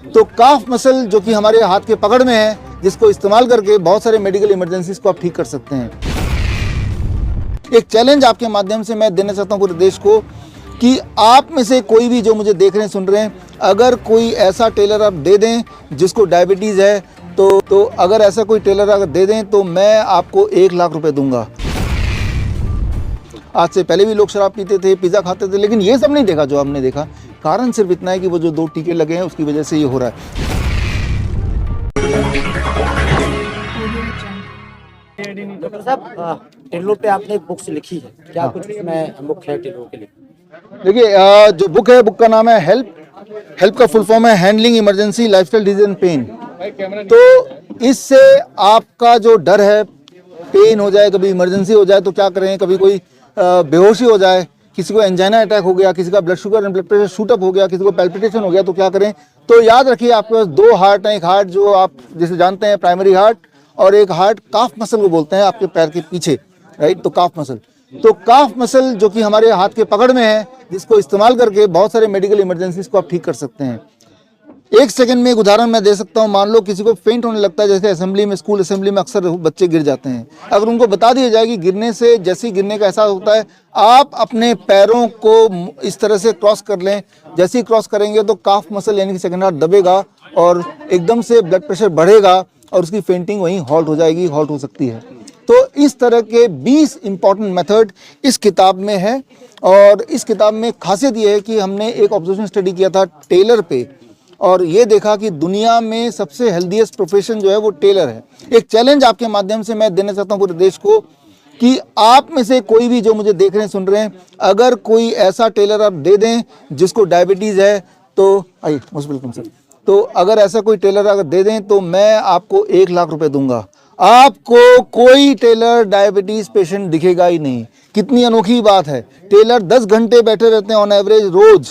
तो calf muscle जो कि हमारे हाथ के पकड़ में है, जिसको इस्तेमाल करके बहुत सारे मेडिकल इमरजेंसीज को आप ठीक कर सकते हैं। एक चैलेंज आपके माध्यम से मैं देना चाहता हूं पूरे देश को कि आप में से कोई भी जो मुझे देख रहे हैं, सुन रहे हैं, अगर कोई ऐसा टेलर आप दे दें जिसको डायबिटीज़ है, तो अगर ऐसा कोई टेलर अगर दे दें तो मैं आपको 1 लाख रुपए दूंगा। आज से पहले भी लोग शराब पीते थे, पिज़्ज़ा खाते थे, लेकिन ये सब नहीं देखा जो हमने देखा। कारण सिर्फ इतना है कि वो जो 2 टीके लगे हैं उसकी वजह से ये हो रहा है। डॉक्टर साहब, टेलों पे आपने एक बुक्स लिखी है, क्या कुछ इसमें मुख्य है टेलों के लिए? देखिए, जो बुक है, बुक का नाम है हेल्प का फुल फॉर्म है handling emergency lifestyle disease and pain. तो इससे आपका जो डर है, पेन हो जाए, कभी इमरजेंसी हो जाए तो क्या करें, कभी कोई बेहोशी हो जाए, किसी को एंजाइना अटैक हो गया, किसी का blood sugar and blood pressure shoot up हो गया, किसी को पैल्पिटेशन हो गया, तो क्या करें। तो याद रखिए, आपके पास 2 हार्ट हैं। एक हार्ट जो आप जैसे जानते हैं प्राइमरी हार्ट, और एक हार्ट काफ मसल को बोलते हैं, आपके पैर के पीछे, राइट। तो काफ मसल, जो कि हमारे हाथ के पकड़ में है, जिसको इस्तेमाल करके बहुत सारे मेडिकल इमरजेंसीज को आप ठीक कर सकते हैं। 1 सेकंड में एक उदाहरण मैं दे सकता हूं। मान लो किसी को फेंट होने लगता है, जैसे असेंबली में, स्कूल असेंबली में अक्सर बच्चे गिर जाते हैं। अगर उनको बता दिया जाए कि गिरने से, जैसे ही गिरने का एहसास होता है, आप अपने पैरों को इस तरह से क्रॉस कर लें, जैसे ही क्रॉस करेंगे तो काफ मसल यानी कि सेकंड हार्ट दबेगा और एकदम से ब्लड प्रेशर बढ़ेगा और उसकी फेंटिंग वहीं हॉल्ट हो जाएगी, हॉल्ट हो सकती है। तो इस तरह के 20 इंपॉर्टेंट मेथड इस किताब में है। और इस किताब में खासियत ये है कि हमने एक ऑब्जर्वेशन स्टडी किया था टेलर पे, और ये देखा कि दुनिया में सबसे हेल्दीएस्ट प्रोफेशन जो है वो टेलर है। एक चैलेंज आपके माध्यम से मैं देना चाहता हूँ पूरे देश को कि आप में से कोई भी जो मुझे देख रहे हैं, सुन रहे हैं, अगर कोई ऐसा टेलर आप दे दें जिसको डायबिटीज़ है, तो आइए मोस्ट वेलकम सर। तो अगर ऐसा कोई टेलर अगर दे दें तो मैं आपको 1 लाख रुपए दूंगा। आपको कोई टेलर डायबिटीज पेशेंट दिखेगा ही नहीं। कितनी अनोखी बात है। टेलर 10 घंटे बैठे रहते हैं ऑन एवरेज रोज,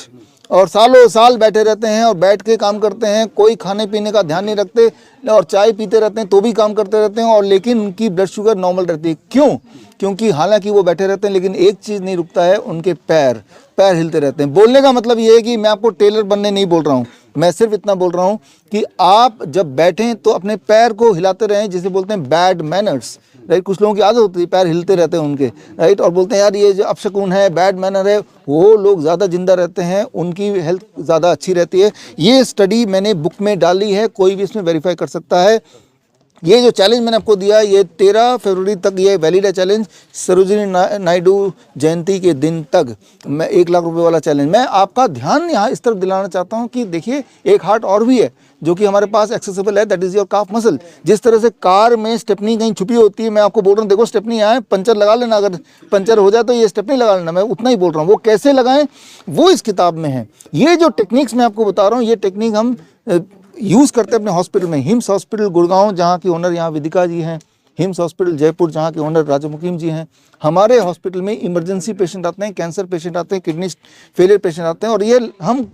और सालों साल बैठे रहते हैं और बैठ के काम करते हैं। कोई खाने पीने का ध्यान नहीं रखते और चाय पीते रहते हैं तो भी काम करते रहते हैं, और लेकिन उनकी ब्लड शुगर नॉर्मल रहती है। क्यों? क्योंकि हालांकि वो बैठे रहते हैं, लेकिन एक चीज़ नहीं रुकता है, उनके पैर हिलते रहते हैं। बोलने का मतलब ये है कि मैं आपको टेलर बनने नहीं बोल रहा हूँ, मैं सिर्फ इतना बोल रहा हूँ कि आप जब बैठें तो अपने पैर को हिलाते रहें, जिसे बोलते हैं बैड मैनर्स, राइट। कुछ लोगों की आदत होती है पैर हिलते रहते हैं उनके, राइट, और बोलते हैं यार ये जो अपशकुन है, बैड मैनर है। वो लोग ज़्यादा जिंदा रहते हैं, उनकी हेल्थ ज़्यादा अच्छी रहती है। ये स्टडी मैंने बुक में डाली है, कोई भी इसमें वेरीफाई कर सकता है। ये जो चैलेंज मैंने आपको दिया, ये 13 फरवरी तक ये वैलिड है चैलेंज, सरोजिनी नायडू जयंती के दिन तक। मैं 1 लाख रुपए वाला चैलेंज, मैं आपका ध्यान यहाँ इस तरफ दिलाना चाहता हूँ कि देखिए एक हार्ट और भी है जो कि हमारे पास एक्सेसिबल है, that is your calf muscle. जिस तरह से कार में स्टेपनी कहीं छुपी होती है, मैं आपको बोल रहा हूँ देखो स्टेपनी यहाँ है, पंचर लगा लेना, अगर पंचर हो जाए तो ये स्टेपनी लगा लेना, मैं उतना ही बोल रहा हूँ। वो कैसे लगाएं वो इस किताब में है। ये जो टेक्निक्स मैं आपको बता रहा हूँ, ये टेक्निक हम यूज़ करते हैं अपने हॉस्पिटल में। हिम्स हॉस्पिटल गुड़गांव, जहाँ की ओनर यहाँ विदिका जी हैं, हिम्स हॉस्पिटल जयपुर, जहाँ के ओनर राजा मुकीम जी हैं। हमारे हॉस्पिटल में इमरजेंसी पेशेंट आते हैं, कैंसर पेशेंट आते हैं, किडनी फेलियर पेशेंट आते हैं, और ये हम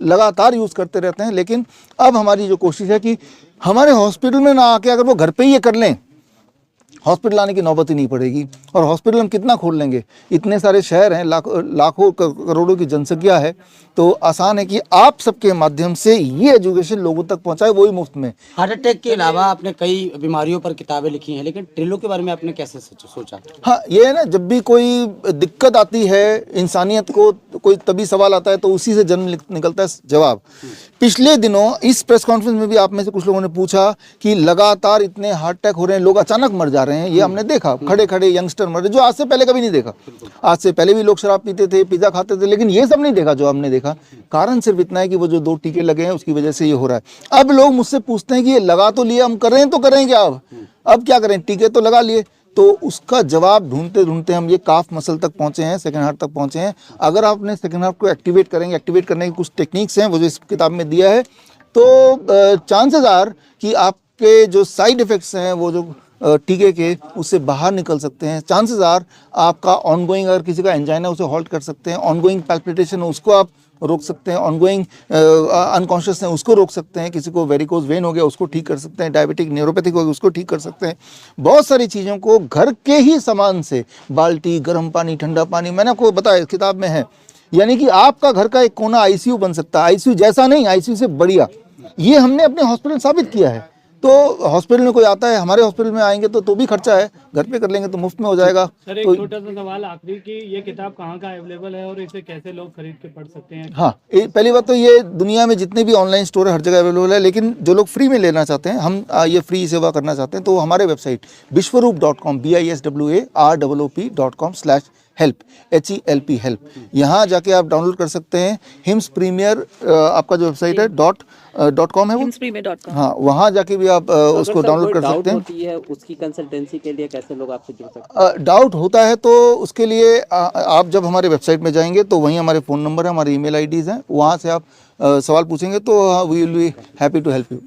लगातार यूज़ करते रहते हैं। लेकिन अब हमारी जो कोशिश है कि हमारे हॉस्पिटल में ना आके अगर वो घर पे ही ये कर लें, हॉस्पिटल आने की नौबत ही नहीं पड़ेगी। और हॉस्पिटल हम कितना खोल लेंगे, इतने सारे शहर हैं, लाखों करोड़ों की जनसंख्या है, तो आसान है कि आप सबके माध्यम से ये एजुकेशन लोगों तक पहुंचाए, वो ही मुफ्त में। हार्ट अटैक के अलावा आपने कई बीमारियों पर किताबें लिखी हैं, लेकिन टेलों के बारे में आपने कैसे सोचा? हाँ, ये है ना, जब भी कोई दिक्कत आती है इंसानियत को, कोई तभी सवाल आता है तो उसी से जन्म निकलता है जवाब। पिछले दिनों इस प्रेस कॉन्फ्रेंस में भी आप में से कुछ लोगों ने पूछा कि लगातार इतने हार्ट अटैक हो रहे हैं, लोग अचानक मर जा रहे हैं। ये हमने देखा, खड़े खड़े यंगस्टर मर रहे, जो आज से पहले कभी नहीं देखा। आज से पहले भी लोग शराब पीते थे, पिज़्ज़ा खाते थे, लेकिन ये सब नहीं देखा जो हमने देखा। कारण सिर्फ इतना है कि वो जो 2 टीके लगे हैं उसकी वजह से ये हो रहा है। अब लोग मुझसे पूछते हैं कि ये लगा तो लिया, हम करें तो करें क्या, अब क्या करें, टीके तो लगा लिए। तो उसका जवाब ढूंढते ढूंढते हम ये काफ मसल तक पहुंचे हैं, सेकंड हार्ट तक पहुंचे हैं। अगर आप अपने सेकंड हार्ट को एक्टिवेट करेंगे, एक्टिवेट करने की कुछ टेक्निक्स हैं, वो जो इस किताब में दिया है, तो चांसेस आर कि आपके जो साइड इफ़ेक्ट्स हैं वो जो टीके के, उससे बाहर निकल सकते हैं। चांसेस आर आपका ऑनगोइंग, अगर किसी का एंजाइना उसे हॉल्ट कर सकते हैं, ऑनगोइंग पैल्पिटेशन उसको आप रोक सकते हैं, ऑनगोइंग अनकॉन्शियस है उसको रोक सकते हैं, किसी को वेरिकोज वेन हो गया उसको ठीक कर सकते हैं, डायबिटिक न्यूरोपैथिक हो गया उसको ठीक कर सकते हैं। बहुत सारी चीज़ों को घर के ही सामान से, बाल्टी, गर्म पानी, ठंडा पानी, मैंने आपको बताया किताब में है। यानी कि आपका घर का एक कोना आईसीयू बन सकता है। आईसीयू जैसा नहीं, आईसीयू से बढ़िया, ये हमने अपने हॉस्पिटल साबित किया है। तो हॉस्पिटल में कोई आता है, हमारे हॉस्पिटल में आएंगे तो भी खर्चा है, घर पे कर लेंगे तो मुफ्त में हो जाएगा। सर एक तो छोटा सा सवाल आखिरी कि ये किताब कहाँ का अवेलेबल है और इसे कैसे लोग खरीद के पढ़ सकते हैं? हाँ, पहली बात तो ये दुनिया में जितने भी ऑनलाइन स्टोर है हर जगह अवेलेबल है, लेकिन जो लोग फ्री में लेना चाहते हैं, हम ये फ्री सेवा करना चाहते हैं, तो हमारे वेबसाइट विश्वरूप.com biswaroop.com/help HELP हेल्प, यहाँ जाके आप डाउनलोड कर सकते हैं। हिम्स प्रीमियर आपका जो वेबसाइट है .com है वो, hims.com। हाँ, वहाँ जाके भी आप उसको डाउनलोड कर सकते हैं। होती है उसकी कंसल्टेंसी के लिए कैसे लोग आपसे जुड़ सकते हैं? डाउट होता है तो उसके लिए आप जब हमारे वेबसाइट में जाएंगे तो वहीं हमारे फ़ोन नंबर है, हमारी ईमेल आईडीज़ हैं, वहाँ से आप सवाल पूछेंगे तो we will be happy to help you.